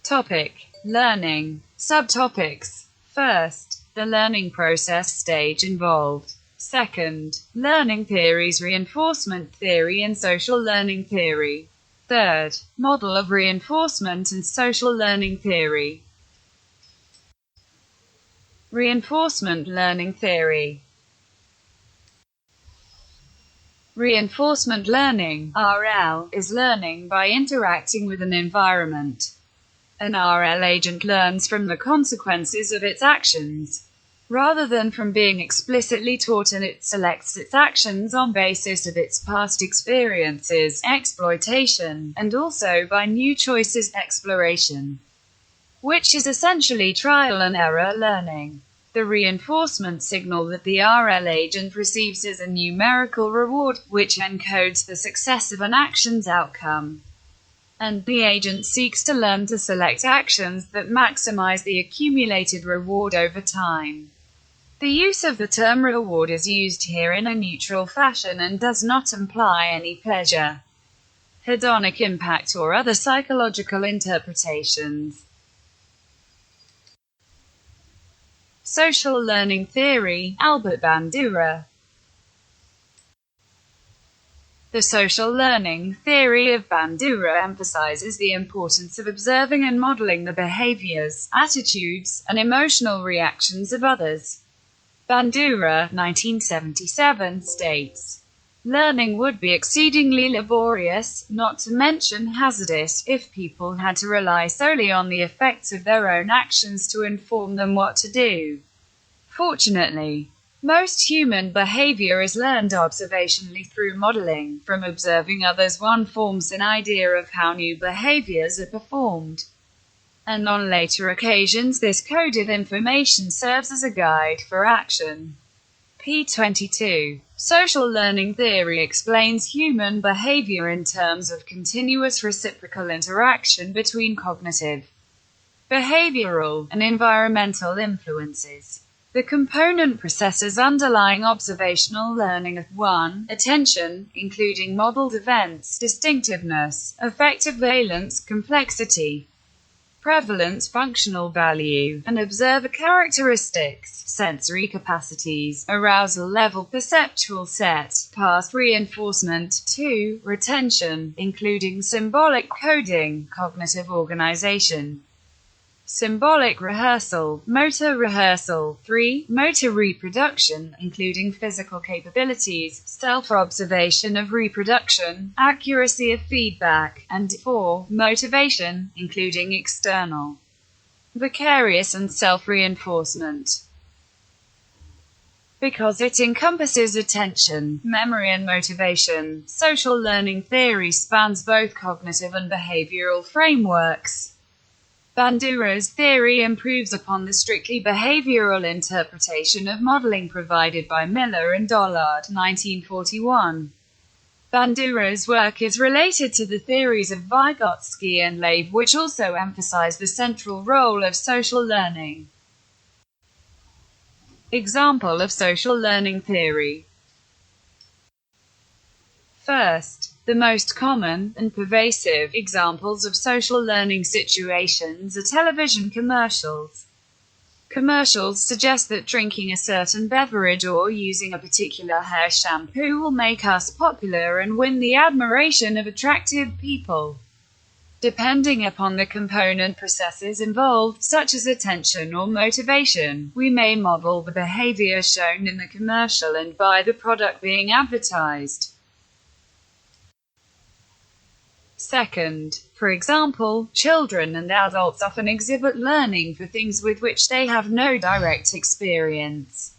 Topic: Learning. Subtopics. First, the learning process stage involved. Second, learning theories, reinforcement theory and social learning theory. Third, model of reinforcement and social learning theory. Reinforcement learning theory. Reinforcement learning (RL) is learning by interacting with an environment. An RL agent learns from the consequences of its actions, rather than from being explicitly taught, and it selects its actions on basis of its past experiences, exploitation, and also by new choices, exploration, which is essentially trial and error learning. The reinforcement signal that the RL agent receives is a numerical reward, which encodes the success of an action's outcome, and the agent seeks to learn to select actions that maximize the accumulated reward over time. The use of the term reward is used here in a neutral fashion and does not imply any pleasure, hedonic impact, or other psychological interpretations. Social learning theory, Albert Bandura. The social learning theory of Bandura emphasizes the importance of observing and modeling the behaviors, attitudes, and emotional reactions of others. Bandura, 1977, states, "Learning would be exceedingly laborious, not to mention hazardous, if people had to rely solely on the effects of their own actions to inform them what to do. Fortunately, most human behavior is learned observationally through modeling. From observing others, one forms an idea of how new behaviors are performed, and on later occasions this coded information serves as a guide for action." p. 22. Social learning theory explains human behavior in terms of continuous reciprocal interaction between cognitive, behavioral, and environmental influences. The component processes underlying observational learning are 1. Attention, including modeled events, distinctiveness, affective valence, complexity, prevalence, functional value, and observer characteristics, sensory capacities, arousal level, perceptual set, past reinforcement. 2. Retention, including symbolic coding, cognitive organization, symbolic rehearsal, motor rehearsal. 3. Motor reproduction, including physical capabilities, self-observation of reproduction, accuracy of feedback, and 4. Motivation, including external, vicarious and self-reinforcement. Because it encompasses attention, memory and motivation, social learning theory spans both cognitive and behavioral frameworks. Bandura's theory improves upon the strictly behavioral interpretation of modeling provided by Miller and Dollard, 1941. Bandura's work is related to the theories of Vygotsky and Leib, which also emphasize the central role of social learning. Example of social learning theory. First, the most common and pervasive examples of social learning situations are television commercials. Commercials suggest that drinking a certain beverage or using a particular hair shampoo will make us popular and win the admiration of attractive people. Depending upon the component processes involved, such as attention or motivation, we may model the behavior shown in the commercial and buy the product being advertised. Second, for example, children and adults often exhibit learning for things with which they have no direct experience.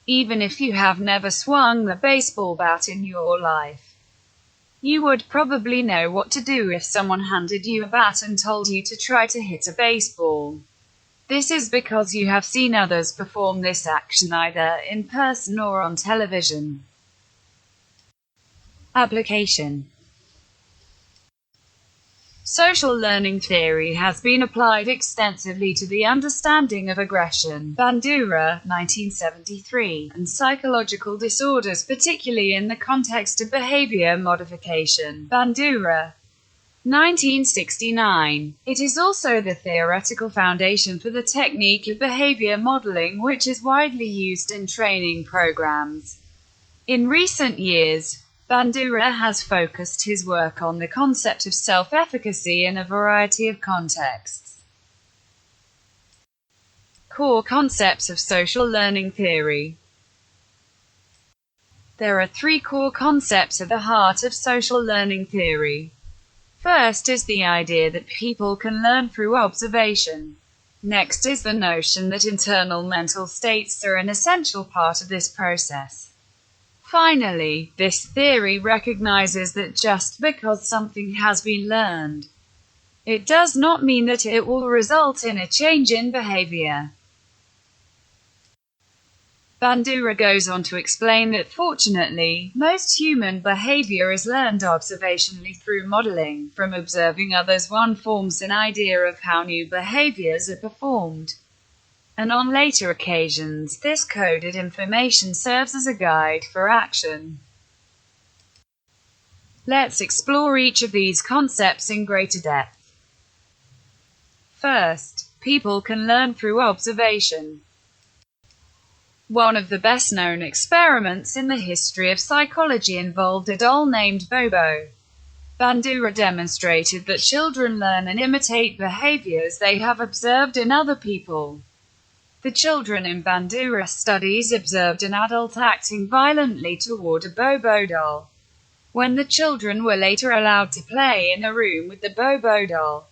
Even if you have never swung the baseball bat in your life, you would probably know what to do if someone handed you a bat and told you to try to hit a baseball. This is because you have seen others perform this action either in person or on television. Application. Social learning theory has been applied extensively to the understanding of aggression, Bandura, 1973, and psychological disorders, particularly in the context of behavior modification, Bandura, 1969. It is also the theoretical foundation for the technique of behavior modeling, which is widely used in training programs. In recent years, Bandura has focused his work on the concept of self-efficacy in a variety of contexts. Core concepts of social learning theory. There are three core concepts at the heart of social learning theory. First is the idea that people can learn through observation. Next is the notion that internal mental states are an essential part of this process. Finally, this theory recognizes that just because something has been learned, it does not mean that it will result in a change in behavior. Bandura goes on to explain that fortunately, most human behavior is learned observationally through modeling. From observing others, one forms an idea of how new behaviors are performed. And on later occasions, this coded information serves as a guide for action. Let's explore each of these concepts in greater depth. First, people can learn through observation. One of the best-known experiments in the history of psychology involved a doll named Bobo. Bandura demonstrated that children learn and imitate behaviors they have observed in other people. The children in Bandura studies observed an adult acting violently toward a Bobo doll. When the children were later allowed to play in a room with the Bobo doll,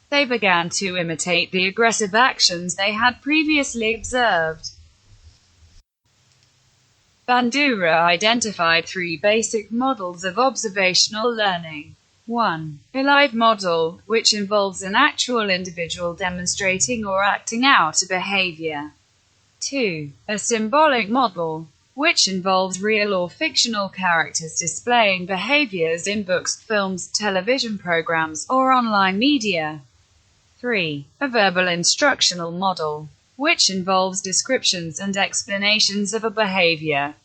they began to imitate the aggressive actions they had previously observed. Bandura identified three basic models of observational learning. 1. A live model, which involves an actual individual demonstrating or acting out a behavior. 2. A symbolic model, which involves real or fictional characters displaying behaviors in books, films, television programs, or online media. 3. A verbal instructional model, which involves descriptions and explanations of a behavior.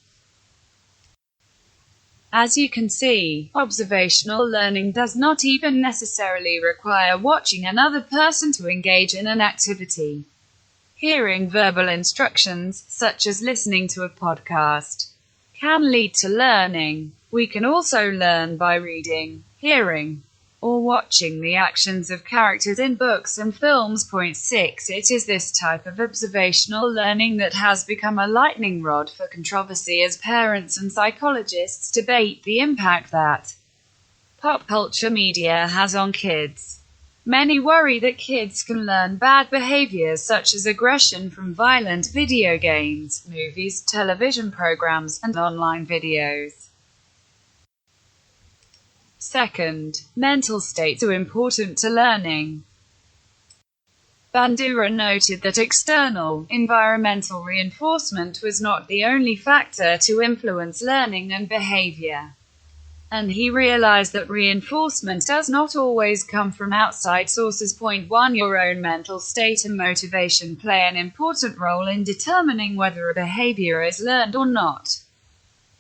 As you can see, observational learning does not even necessarily require watching another person to engage in an activity. Hearing verbal instructions, such as listening to a podcast, can lead to learning. We can also learn by reading, hearing, or watching the actions of characters in books and films. Point 6. It is this type of observational learning that has become a lightning rod for controversy as parents and psychologists debate the impact that pop culture media has on kids. Many worry that kids can learn bad behaviors such as aggression from violent video games, movies, television programs, and online videos. Second, mental states are important to learning. Bandura noted that external, environmental reinforcement was not the only factor to influence learning and behavior. And he realized that reinforcement does not always come from outside sources. Point 1. Your own mental state and motivation play an important role in determining whether a behavior is learned or not.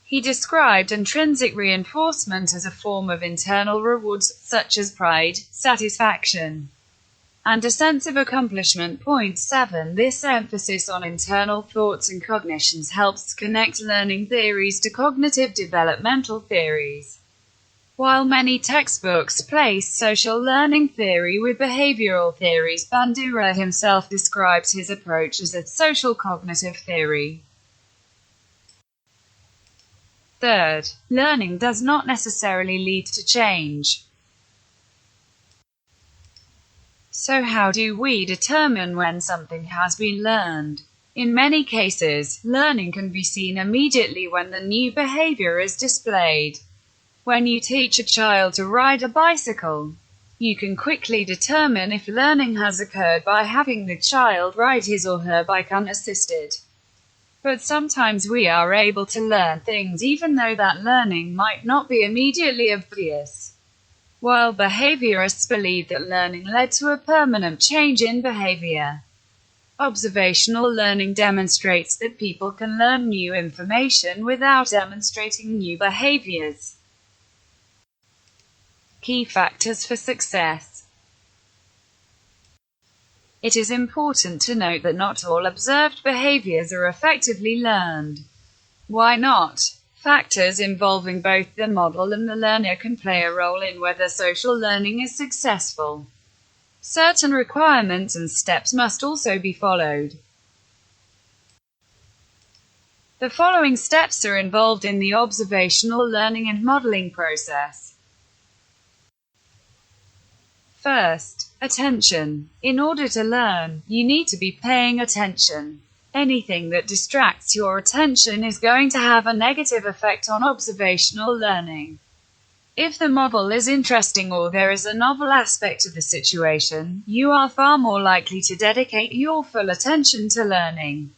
He described intrinsic reinforcement as a form of internal rewards, such as pride, satisfaction, and a sense of accomplishment. Point 7. This emphasis on internal thoughts and cognitions helps connect learning theories to cognitive developmental theories. While many textbooks place social learning theory with behavioral theories, Bandura himself describes his approach as a social cognitive theory. Third, learning does not necessarily lead to change. So how do we determine when something has been learned? In many cases, learning can be seen immediately when the new behavior is displayed. When you teach a child to ride a bicycle, you can quickly determine if learning has occurred by having the child ride his or her bike unassisted. But sometimes we are able to learn things even though that learning might not be immediately obvious. While behaviorists believe that learning led to a permanent change in behavior, observational learning demonstrates that people can learn new information without demonstrating new behaviors. Key factors for success. It is important to note that not all observed behaviors are effectively learned. Why not? Factors involving both the model and the learner can play a role in whether social learning is successful. Certain requirements and steps must also be followed. The following steps are involved in the observational learning and modeling process. First, attention. In order to learn, you need to be paying attention. Anything that distracts your attention is going to have a negative effect on observational learning. If the model is interesting or there is a novel aspect to the situation, you are far more likely to dedicate your full attention to learning.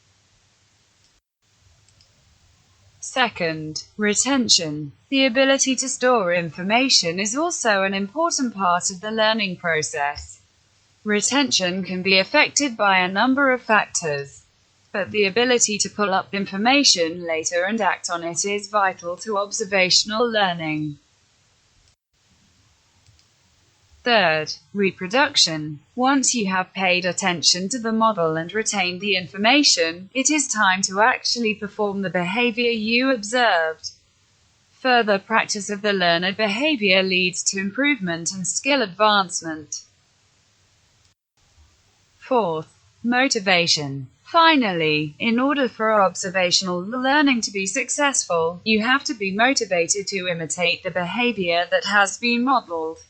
Second, retention. The ability to store information is also an important part of the learning process. Retention can be affected by a number of factors, but the ability to pull up information later and act on it is vital to observational learning. Third, reproduction. Once you have paid attention to the model and retained the information, it is time to actually perform the behavior you observed. Further practice of the learned behavior leads to improvement and skill advancement. Fourth, motivation. Finally, in order for observational learning to be successful, you have to be motivated to imitate the behavior that has been modeled.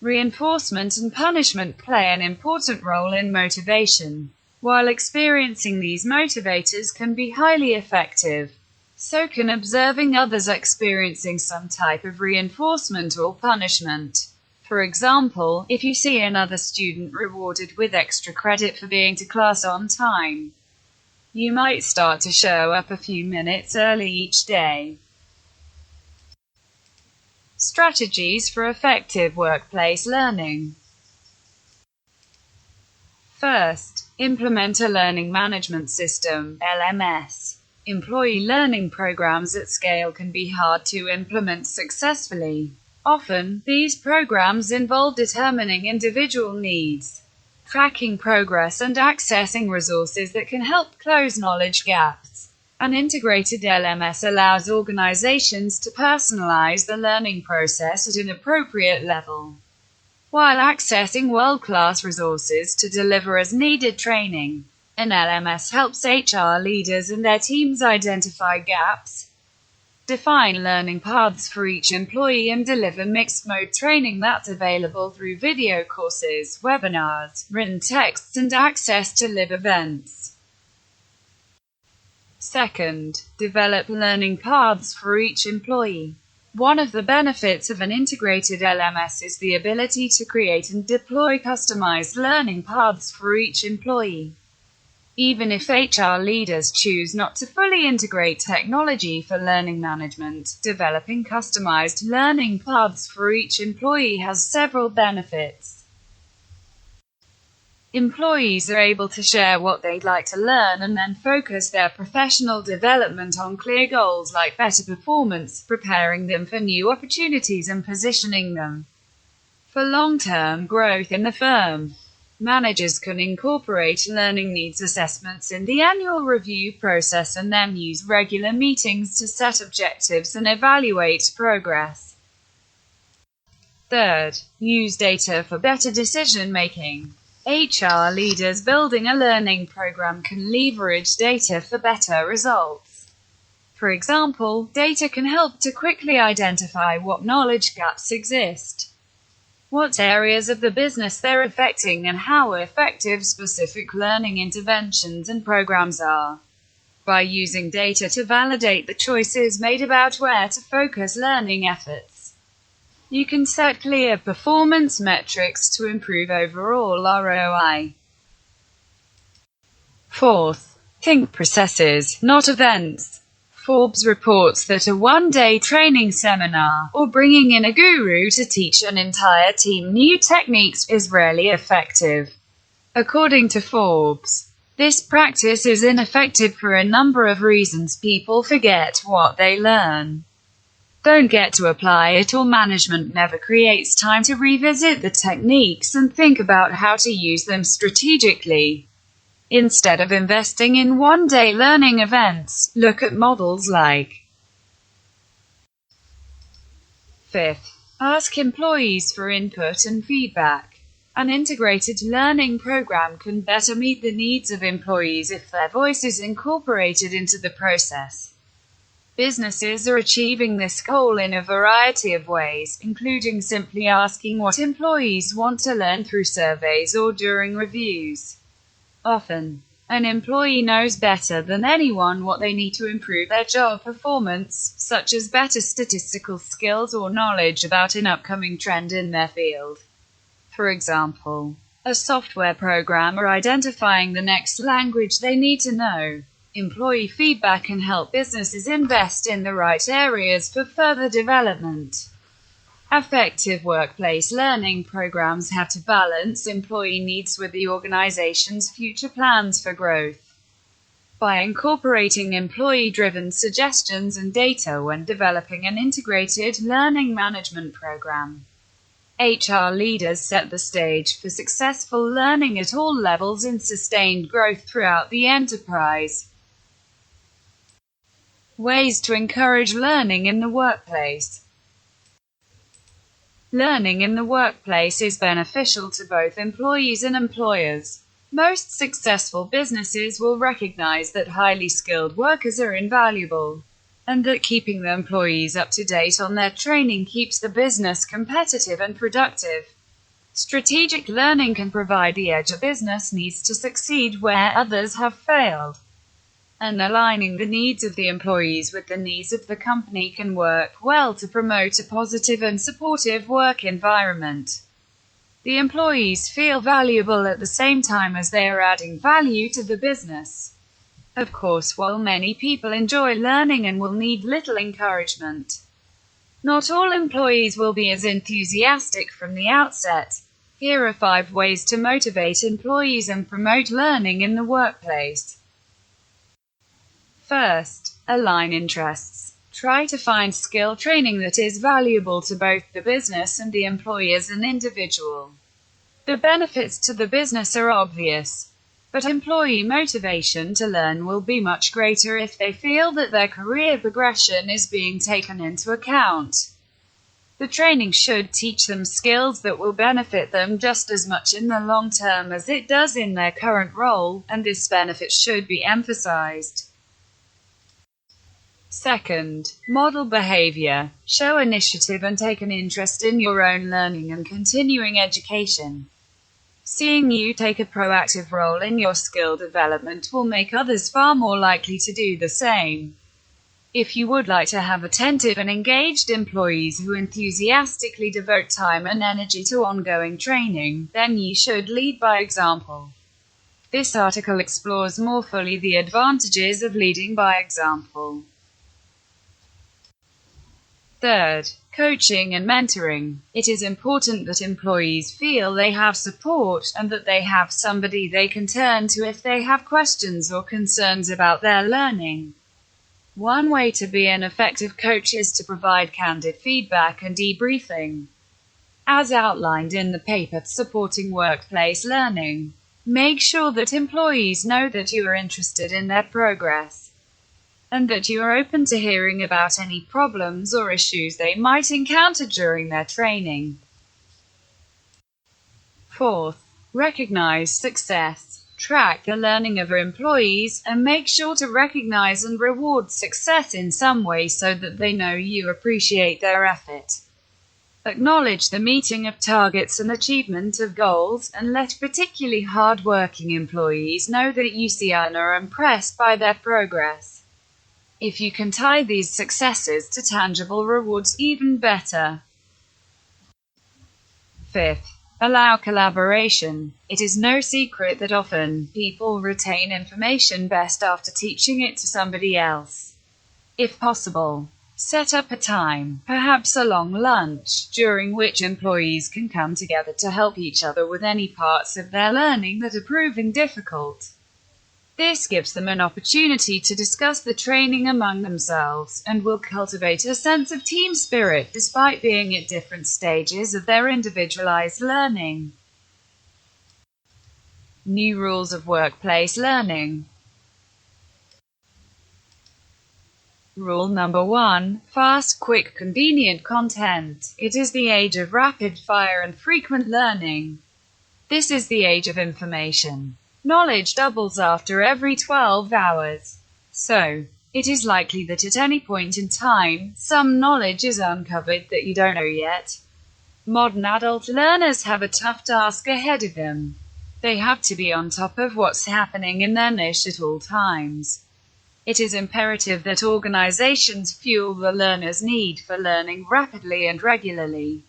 Reinforcement and punishment play an important role in motivation. While experiencing these motivators can be highly effective, so can observing others experiencing some type of reinforcement or punishment. For example, if you see another student rewarded with extra credit for being to class on time, you might start to show up a few minutes early each day. Strategies for effective workplace learning. First, implement a learning management system, LMS. Employee learning programs at scale can be hard to implement successfully. Often, these programs involve determining individual needs, tracking progress and accessing resources that can help close knowledge gaps. An integrated LMS allows organizations to personalize the learning process at an appropriate level, while accessing world-class resources to deliver as-needed training. An LMS helps HR leaders and their teams identify gaps, define learning paths for each employee, and deliver mixed-mode training that's available through video courses, webinars, written texts, and access to live events. Second, develop learning paths for each employee. One of the benefits of an integrated LMS is the ability to create and deploy customized learning paths for each employee. Even if HR leaders choose not to fully integrate technology for learning management, developing customized learning paths for each employee has several benefits. Employees are able to share what they'd like to learn and then focus their professional development on clear goals like better performance, preparing them for new opportunities and positioning them for long-term growth in the firm. Managers can incorporate learning needs assessments in the annual review process and then use regular meetings to set objectives and evaluate progress. Third, use data for better decision-making. HR leaders building a learning program can leverage data for better results. For example, data can help to quickly identify what knowledge gaps exist, what areas of the business they're affecting, and how effective specific learning interventions and programs are. By using data to validate the choices made about where to focus learning efforts, you can set clear performance metrics to improve overall ROI. Fourth, think processes, not events. Forbes reports that a one-day training seminar, or bringing in a guru to teach an entire team new techniques, is rarely effective. According to Forbes, this practice is ineffective for a number of reasons. People forget what they learn. don't get to apply it, or management never creates time to revisit the techniques and think about how to use them strategically. Instead of investing in one-day learning events, look at models like. Fifth, ask employees for input and feedback. An integrated learning program can better meet the needs of employees if their voice is incorporated into the process. Businesses are achieving this goal in a variety of ways, including simply asking what employees want to learn through surveys or during reviews. Often, an employee knows better than anyone what they need to improve their job performance, such as better statistical skills or knowledge about an upcoming trend in their field. For example, a software programmer identifying the next language they need to know. Employee feedback can help businesses invest in the right areas for further development. Effective workplace learning programs have to balance employee needs with the organization's future plans for growth. By incorporating employee-driven suggestions and data when developing an integrated learning management program, HR leaders set the stage for successful learning at all levels and sustained growth throughout the enterprise. Ways to encourage learning in the workplace. Learning in the workplace is beneficial to both employees and employers. Most successful businesses will recognize that highly skilled workers are invaluable, and that keeping the employees up to date on their training keeps the business competitive and productive. Strategic learning can provide the edge a business needs to succeed where others have failed. And aligning the needs of the employees with the needs of the company can work well to promote a positive and supportive work environment. The employees feel valuable at the same time as they are adding value to the business. Of course, while many people enjoy learning and will need little encouragement, not all employees will be as enthusiastic from the outset. Here are 5 ways to motivate employees and promote learning in the workplace. First, align interests. Try to find skill training that is valuable to both the business and the employee as an individual. The benefits to the business are obvious, but employee motivation to learn will be much greater if they feel that their career progression is being taken into account. The training should teach them skills that will benefit them just as much in the long term as it does in their current role, and this benefit should be emphasized. Second, model behavior. Show initiative and take an interest in your own learning and continuing education. Seeing you take a proactive role in your skill development will make others far more likely to do the same. If you would like to have attentive and engaged employees who enthusiastically devote time and energy to ongoing training, then you should lead by example. This article explores more fully the advantages of leading by example. Third, coaching and mentoring. It is important that employees feel they have support, and that they have somebody they can turn to if they have questions or concerns about their learning. One way to be an effective coach is to provide candid feedback and debriefing. As outlined in the paper Supporting Workplace Learning, make sure that employees know that you are interested in their progress, and that you are open to hearing about any problems or issues they might encounter during their training. Fourth, recognize success. Track the learning of your employees, and make sure to recognize and reward success in some way so that they know you appreciate their effort. Acknowledge the meeting of targets and achievement of goals, and let particularly hard-working employees know that you see and are impressed by their progress. If you can tie these successes to tangible rewards, even better. Fifth, allow collaboration. It is no secret that often people retain information best after teaching it to somebody else. If possible, set up a time, perhaps a long lunch, during which employees can come together to help each other with any parts of their learning that are proving difficult. This gives them an opportunity to discuss the training among themselves, and will cultivate a sense of team spirit despite being at different stages of their individualized learning. New rules of workplace learning. Rule number 1. Fast, quick, convenient content. It is the age of rapid fire and frequent learning. This is the age of information. Knowledge doubles after every 12 hours. So, it is likely that at any point in time, some knowledge is uncovered that you don't know yet. Modern adult learners have a tough task ahead of them. They have to be on top of what's happening in their niche at all times. It is imperative that organizations fuel the learner's need for learning rapidly and regularly.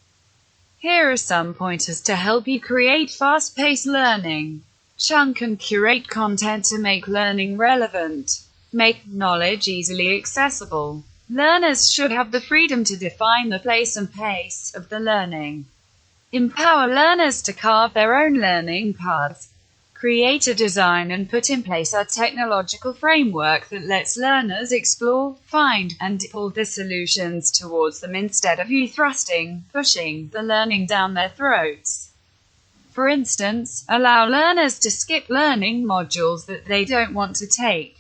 Here are some pointers to help you create fast-paced learning. Chunk and curate content to make learning relevant. Make knowledge easily accessible. Learners should have the freedom to define the place and pace of the learning. Empower learners to carve their own learning paths. Create a design and put in place a technological framework that lets learners explore, find, and pull the solutions towards them instead of you pushing the learning down their throats. For instance, allow learners to skip learning modules that they don't want to take.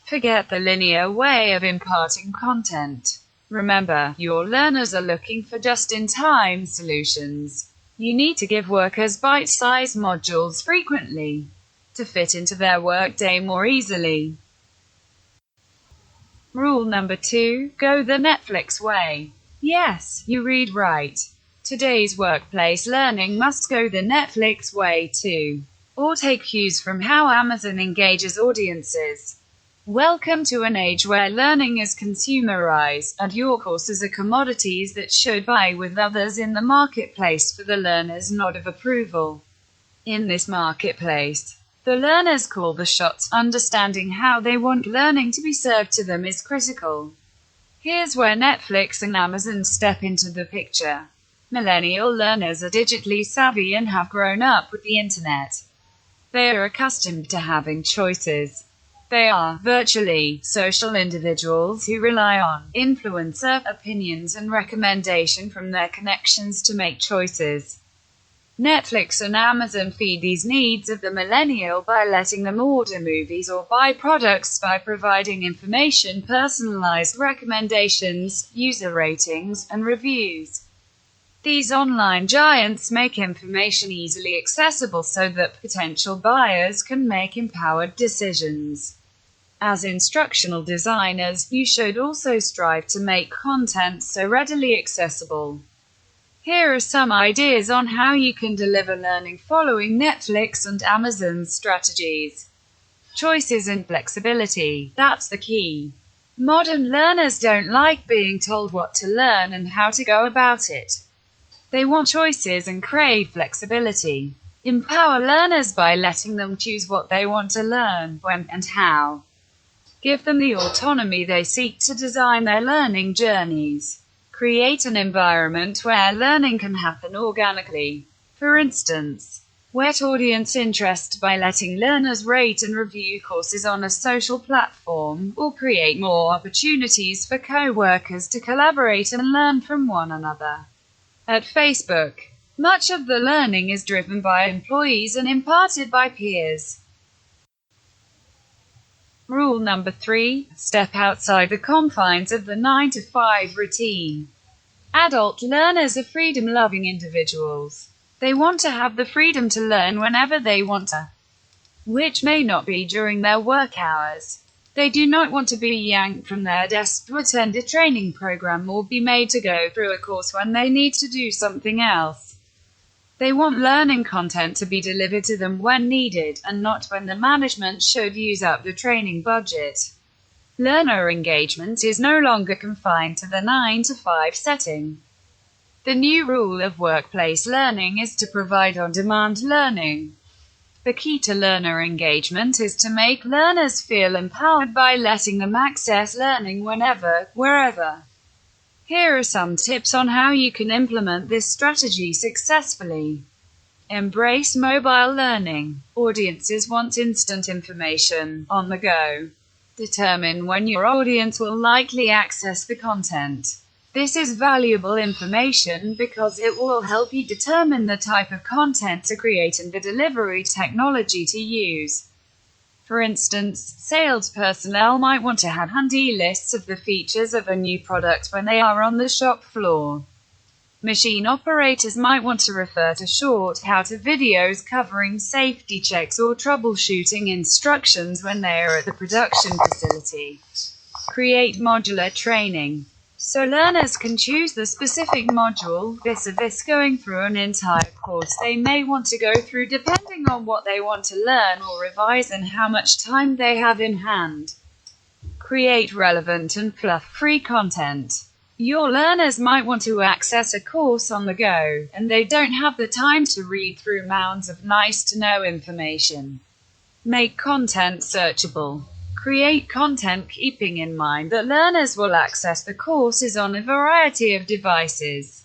Forget the linear way of imparting content. Remember, your learners are looking for just-in-time solutions. You need to give workers bite-sized modules frequently to fit into their workday more easily. Rule number 2. Go the Netflix way. Yes, you read right. Today's workplace learning must go the Netflix way too, or take cues from how Amazon engages audiences. Welcome to an age where learning is consumerized, and your courses are commodities that should vie with others in the marketplace for the learner's nod of approval. In this marketplace, the learners call the shots. Understanding how they want learning to be served to them is critical. Here's where Netflix and Amazon step into the picture. Millennial learners are digitally savvy and have grown up with the internet. They are accustomed to having choices. They are, virtually, social individuals who rely on influencer opinions and recommendation from their connections to make choices. Netflix and Amazon feed these needs of the millennial by letting them order movies or buy products by providing information, personalized recommendations, user ratings, and reviews. These online giants make information easily accessible so that potential buyers can make empowered decisions. As instructional designers, you should also strive to make content so readily accessible. Here are some ideas on how you can deliver learning following Netflix and Amazon's strategies. Choices and flexibility, that's the key. Modern learners don't like being told what to learn and how to go about it. They want choices and crave flexibility. Empower learners by letting them choose what they want to learn, when, and how. Give them the autonomy they seek to design their learning journeys. Create an environment where learning can happen organically. For instance, whet audience interest by letting learners rate and review courses on a social platform, or create more opportunities for co-workers to collaborate and learn from one another. At Facebook, much of the learning is driven by employees and imparted by peers. Rule number 3. Step outside the confines of the 9-to-5 routine. Adult learners are freedom-loving individuals. They want to have the freedom to learn whenever they want to, which may not be during their work hours. They do not want to be yanked from their desk to attend a training program or be made to go through a course when they need to do something else. They want learning content to be delivered to them when needed, and not when the management should use up the training budget. Learner engagement is no longer confined to the 9-to-5 setting. The new rule of workplace learning is to provide on-demand learning. The key to learner engagement is to make learners feel empowered by letting them access learning whenever, wherever. Here are some tips on how you can implement this strategy successfully. Embrace mobile learning. Audiences want instant information, on the go. Determine when your audience will likely access the content. This is valuable information because it will help you determine the type of content to create and the delivery technology to use. For instance, sales personnel might want to have handy lists of the features of a new product when they are on the shop floor. Machine operators might want to refer to short how-to videos covering safety checks or troubleshooting instructions when they are at the production facility. Create modular training. So learners can choose the specific module, vis-a-vis going through an entire course they may want to go through depending on what they want to learn or revise and how much time they have in hand. Create relevant and fluff-free content. Your learners might want to access a course on the go, and they don't have the time to read through mounds of nice-to-know information. Make content searchable. Create content keeping in mind that learners will access the courses on a variety of devices.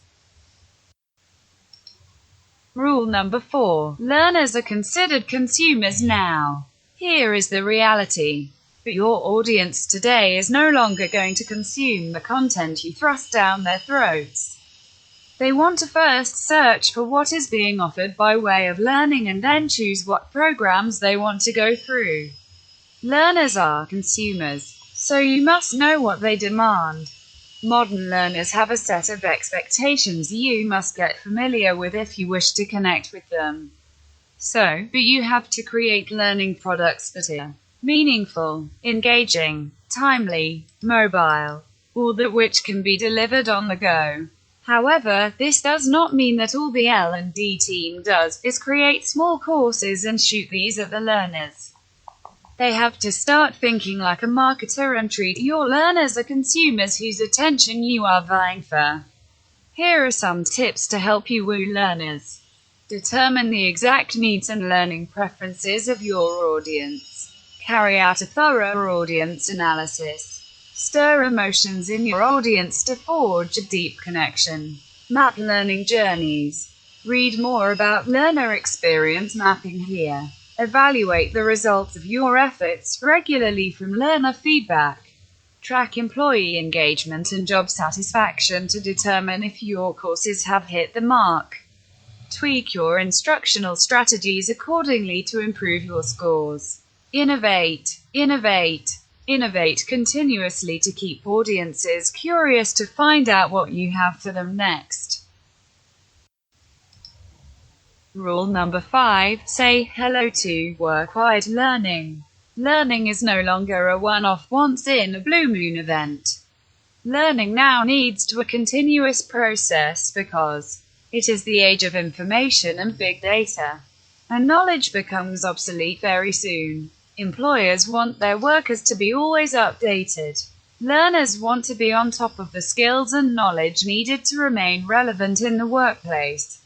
Rule number 4. Learners are considered consumers now. Here is the reality. But your audience today is no longer going to consume the content you thrust down their throats. They want to first search for what is being offered by way of learning and then choose what programs they want to go through. Learners are consumers, so you must know what they demand. Modern learners have a set of expectations you must get familiar with if you wish to connect with them. But you have to create learning products that are meaningful, engaging, timely, mobile, all that which can be delivered on the go. However, this does not mean that all the L&D team does is create small courses and shoot these at the learners. They have to start thinking like a marketer and treat your learners as consumers whose attention you are vying for. Here are some tips to help you woo learners. Determine the exact needs and learning preferences of your audience. Carry out a thorough audience analysis. Stir emotions in your audience to forge a deep connection. Map learning journeys. Read more about learner experience mapping here. Evaluate the results of your efforts regularly from learner feedback. Track employee engagement and job satisfaction to determine if your courses have hit the mark. Tweak your instructional strategies accordingly to improve your scores. Innovate, innovate, innovate continuously to keep audiences curious to find out what you have for them next. Rule number 5. Say hello to work-wide learning. Learning is no longer a one-off once-in-a-blue-moon event. Learning now needs to a continuous process because it is the age of information and big data, and knowledge becomes obsolete very soon. Employers want their workers to be always updated. Learners want to be on top of the skills and knowledge needed to remain relevant in the workplace.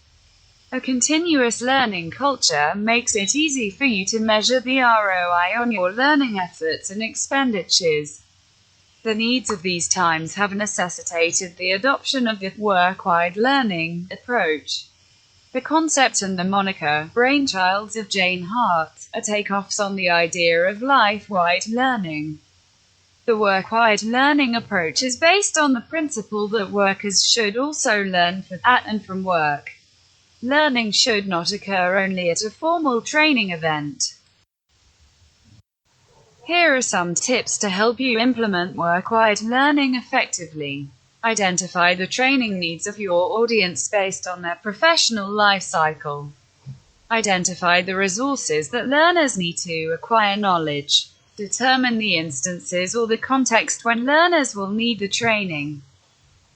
A continuous learning culture makes it easy for you to measure the ROI on your learning efforts and expenditures. The needs of these times have necessitated the adoption of the work-wide learning approach. The concept and the moniker, brainchilds of Jane Hart, are takeoffs on the idea of life-wide learning. The work-wide learning approach is based on the principle that workers should also learn at and from work. Learning should not occur only at a formal training event. Here are some tips to help you implement work-wide learning effectively. Identify the training needs of your audience based on their professional life cycle. Identify the resources that learners need to acquire knowledge. Determine the instances or the context when learners will need the training.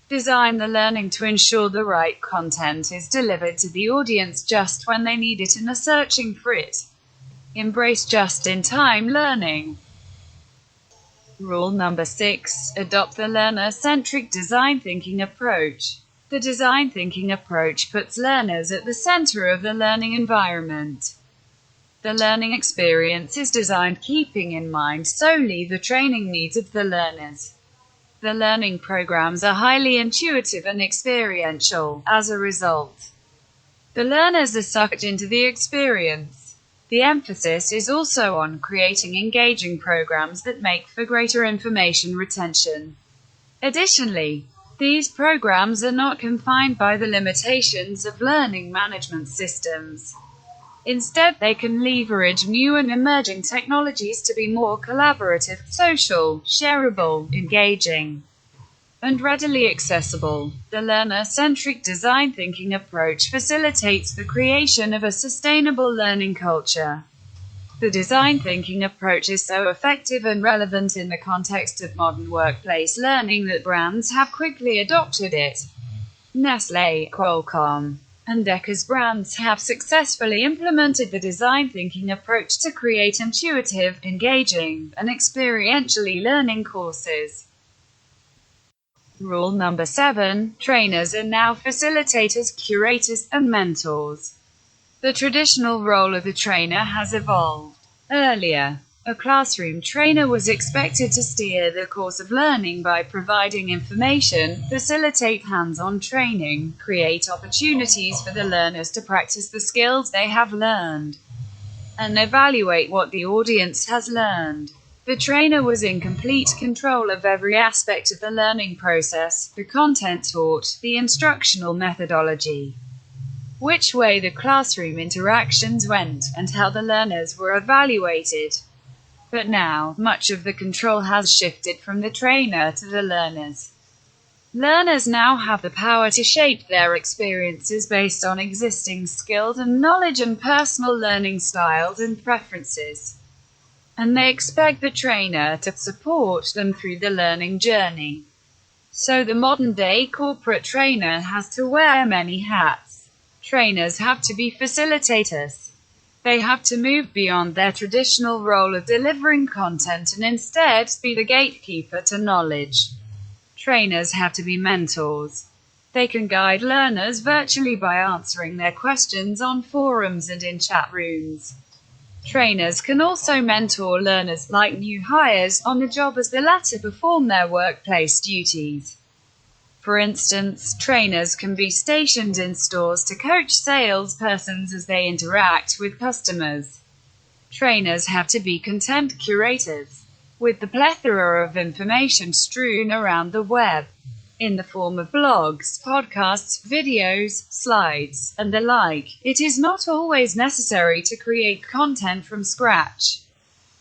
Design the learning to ensure the right content is delivered to the audience just when they need it and are searching for it. Embrace just-in-time learning. Rule number 6. Adopt the learner-centric design thinking approach. The design thinking approach puts learners at the center of the learning environment. The learning experience is designed keeping in mind solely the training needs of the learners. The learning programs are highly intuitive and experiential, as a result. The learners are sucked into the experience. The emphasis is also on creating engaging programs that make for greater information retention. Additionally, these programs are not confined by the limitations of learning management systems. Instead, they can leverage new and emerging technologies to be more collaborative, social, shareable, engaging, and readily accessible. The learner-centric design thinking approach facilitates the creation of a sustainable learning culture. The design thinking approach is so effective and relevant in the context of modern workplace learning that brands have quickly adopted it. Nestlé, Qualcomm, and Decca's brands have successfully implemented the design thinking approach to create intuitive, engaging, and experientially learning courses. Rule number 7: trainers are now facilitators, curators, and mentors. The traditional role of the trainer has evolved. Earlier, a classroom trainer was expected to steer the course of learning by providing information, facilitate hands-on training, create opportunities for the learners to practice the skills they have learned, and evaluate what the audience has learned. The trainer was in complete control of every aspect of the learning process: the content taught, the instructional methodology, which way the classroom interactions went, and how the learners were evaluated. But now, much of the control has shifted from the trainer to the learners. Learners now have the power to shape their experiences based on existing skills and knowledge and personal learning styles and preferences. And they expect the trainer to support them through the learning journey. So the modern-day corporate trainer has to wear many hats. Trainers have to be facilitators. They have to move beyond their traditional role of delivering content and instead be the gatekeeper to knowledge. Trainers have to be mentors. They can guide learners virtually by answering their questions on forums and in chat rooms. Trainers can also mentor learners, like new hires, on the job as the latter perform their workplace duties. For instance, trainers can be stationed in stores to coach salespersons as they interact with customers. Trainers have to be content curators. With the plethora of information strewn around the web, in the form of blogs, podcasts, videos, slides, and the like, it is not always necessary to create content from scratch.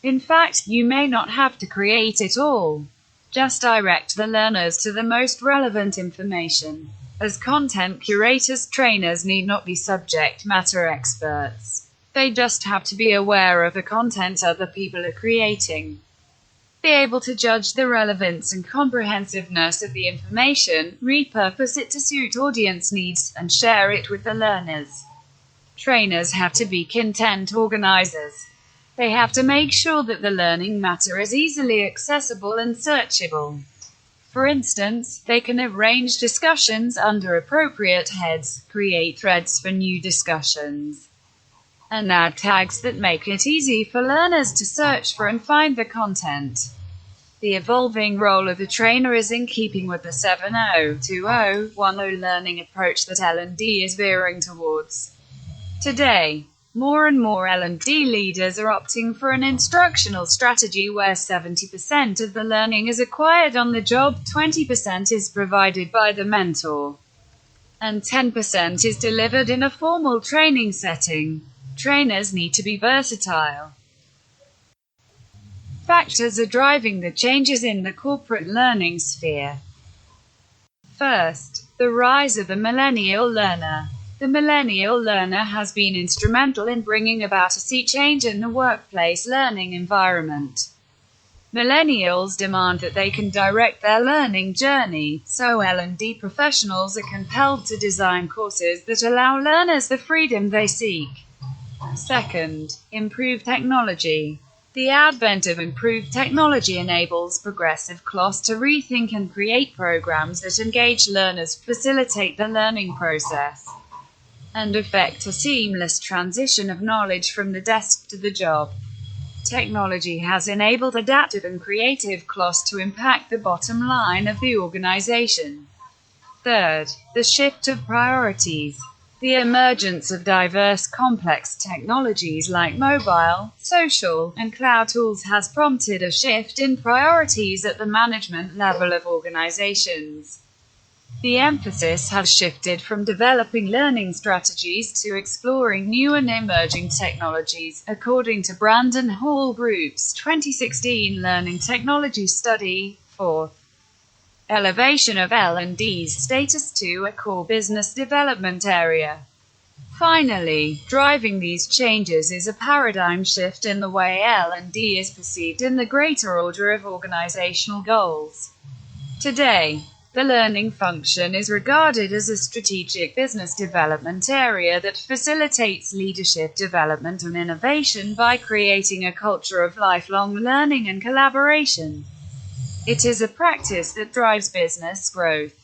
In fact, you may not have to create it all. Just direct the learners to the most relevant information. As content curators, trainers need not be subject matter experts. They just have to be aware of the content other people are creating, be able to judge the relevance and comprehensiveness of the information, repurpose it to suit audience needs, and share it with the learners. Trainers have to be content organizers. They have to make sure that the learning matter is easily accessible and searchable. For instance, they can arrange discussions under appropriate heads, create threads for new discussions, and add tags that make it easy for learners to search for and find the content. The evolving role of the trainer is in keeping with the 7-0-2-0-1-0 learning approach that L&D is veering towards. Today, more and more L&D leaders are opting for an instructional strategy where 70% of the learning is acquired on the job, 20% is provided by the mentor, and 10% is delivered in a formal training setting. Trainers need to be versatile. Factors are driving the changes in the corporate learning sphere. First, the rise of the millennial learner. The millennial learner has been instrumental in bringing about a sea change in the workplace learning environment. Millennials demand that they can direct their learning journey, so L&D professionals are compelled to design courses that allow learners the freedom they seek. Second, improved technology. The advent of improved technology enables progressive class to rethink and create programs that engage learners, facilitate the learning process, and effect a seamless transition of knowledge from the desk to the job. Technology has enabled adaptive and creative class to impact the bottom line of the organization. Third, the shift of priorities. The emergence of diverse complex technologies like mobile, social, and cloud tools has prompted a shift in priorities at the management level of organizations. The emphasis has shifted from developing learning strategies to exploring new and emerging technologies, according to Brandon Hall Group's 2016 Learning Technology Study. 4. Elevation of L&D's status to a core business development area. Finally, driving these changes is a paradigm shift in the way L&D is perceived in the greater order of organizational goals. Today, the learning function is regarded as a strategic business development area that facilitates leadership development and innovation by creating a culture of lifelong learning and collaboration. It is a practice that drives business growth.